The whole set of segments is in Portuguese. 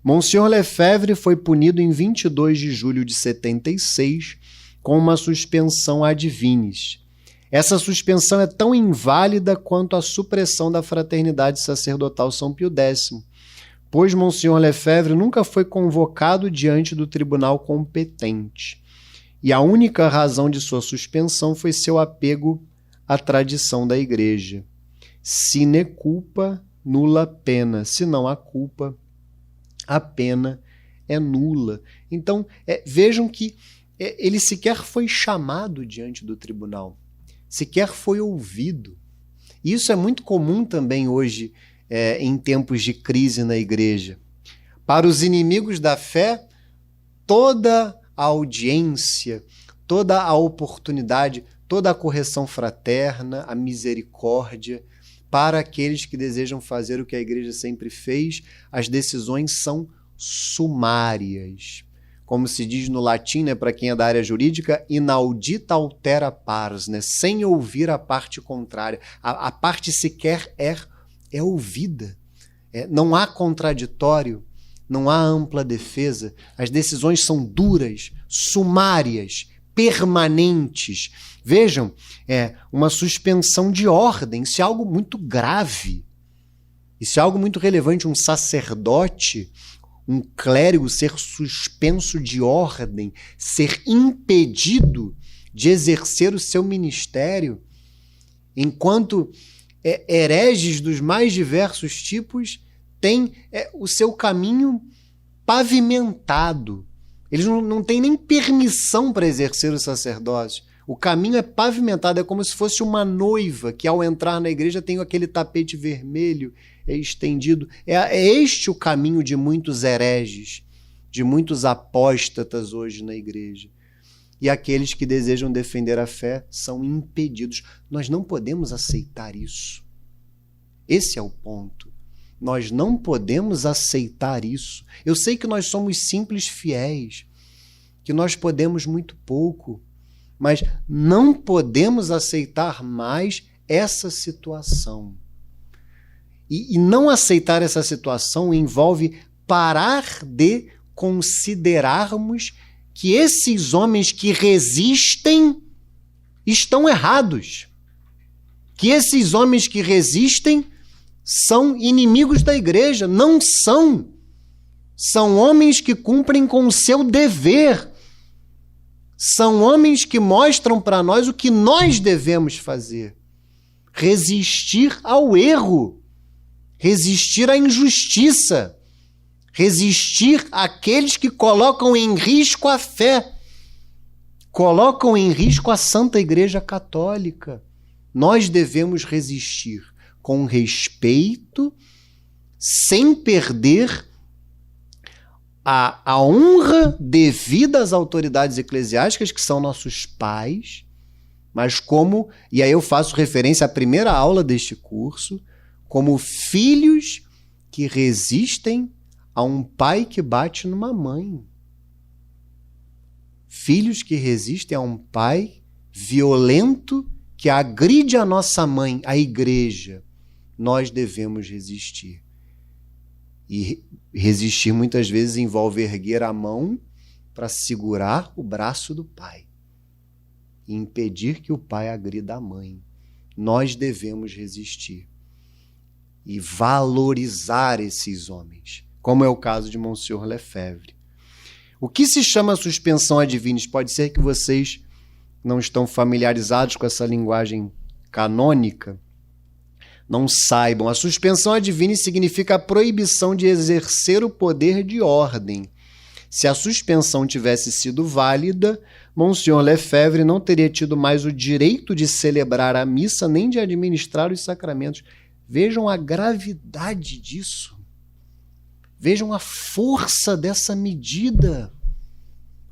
Monsieur Lefebvre foi punido em 22 de julho de 76 com uma suspensão ad vinis. Essa suspensão é tão inválida quanto a supressão da fraternidade sacerdotal São Pio X, pois Monsieur Lefebvre nunca foi convocado diante do tribunal competente. E a única razão de sua suspensão foi seu apego à tradição da Igreja. Sine culpa, nulla pena. Se não há culpa, a pena é nula. Então, vejam que ele sequer foi chamado diante do tribunal, sequer foi ouvido. Isso é muito comum também hoje, em tempos de crise na Igreja. Para os inimigos da fé, toda a audiência, toda a oportunidade, toda a correção fraterna, a misericórdia. Para aqueles que desejam fazer o que a Igreja sempre fez, as decisões são sumárias. Como se diz no latim, né, para quem é da área jurídica, inaudita altera pars, né, sem ouvir a parte contrária. A parte sequer é ouvida. Não há contraditório, não há ampla defesa. As decisões são duras, sumárias, permanentes. Vejam, uma suspensão de ordem, isso é algo muito grave, isso é algo muito relevante. Um sacerdote, um clérigo ser suspenso de ordem, ser impedido de exercer o seu ministério, enquanto hereges dos mais diversos tipos têm o seu caminho pavimentado. Eles não têm nem permissão para exercer o sacerdócio. O caminho é pavimentado, é como se fosse uma noiva que ao entrar na igreja tem aquele tapete vermelho estendido. É este o caminho de muitos hereges, de muitos apóstatas hoje na igreja. E aqueles que desejam defender a fé são impedidos. Nós não podemos aceitar isso. Esse é o ponto. Nós não podemos aceitar isso. Eu sei que nós somos simples fiéis, que nós podemos muito pouco, mas não podemos aceitar mais essa situação. E não aceitar essa situação envolve parar de considerarmos que esses homens que resistem estão errados. Que esses homens que resistem são inimigos da igreja. Não são. São homens que cumprem com o seu dever. São homens que mostram para nós o que nós devemos fazer. Resistir ao erro. Resistir à injustiça. Resistir àqueles que colocam em risco a fé. Colocam em risco a Santa Igreja Católica. Nós devemos resistir com respeito, sem perder a honra devida às autoridades eclesiásticas, que são nossos pais, mas como, e aí eu faço referência à primeira aula deste curso, como filhos que resistem a um pai que bate numa mãe. Filhos que resistem a um pai violento que agride a nossa mãe, a igreja. Nós devemos resistir. E resistir muitas vezes envolve erguer a mão para segurar o braço do pai e impedir que o pai agrida a mãe. Nós devemos resistir e valorizar esses homens, como é o caso de Monsieur Lefebvre. O que se chama suspensão ad vinis? Pode ser que vocês não estão familiarizados com essa linguagem canônica, não saibam. A suspensão ad vinis significa a proibição de exercer o poder de ordem. Se a suspensão tivesse sido válida, Monsieur Lefebvre não teria tido mais o direito de celebrar a missa nem de administrar os sacramentos. Vejam a gravidade disso. Vejam a força dessa medida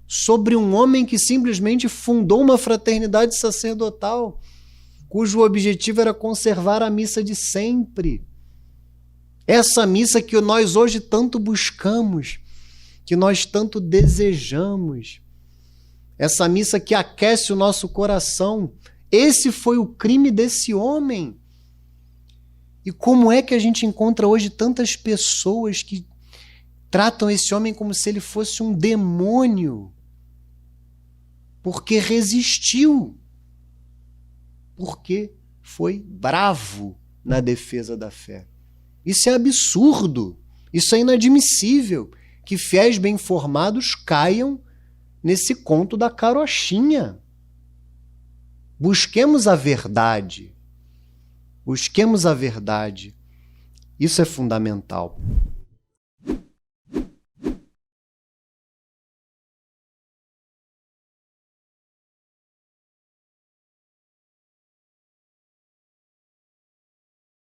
sobre um homem que simplesmente fundou uma fraternidade sacerdotal, cujo objetivo era conservar a missa de sempre. Essa missa que nós hoje tanto buscamos, que nós tanto desejamos. Essa missa que aquece o nosso coração. Esse foi o crime desse homem. E como é que a gente encontra hoje tantas pessoas que Tratam esse homem como se ele fosse um demônio, porque resistiu, porque foi bravo na defesa da fé. Isso é absurdo, isso é inadmissível, que fiéis bem informados caiam nesse conto da carochinha. Busquemos a verdade. Busquemos a verdade. Isso é fundamental.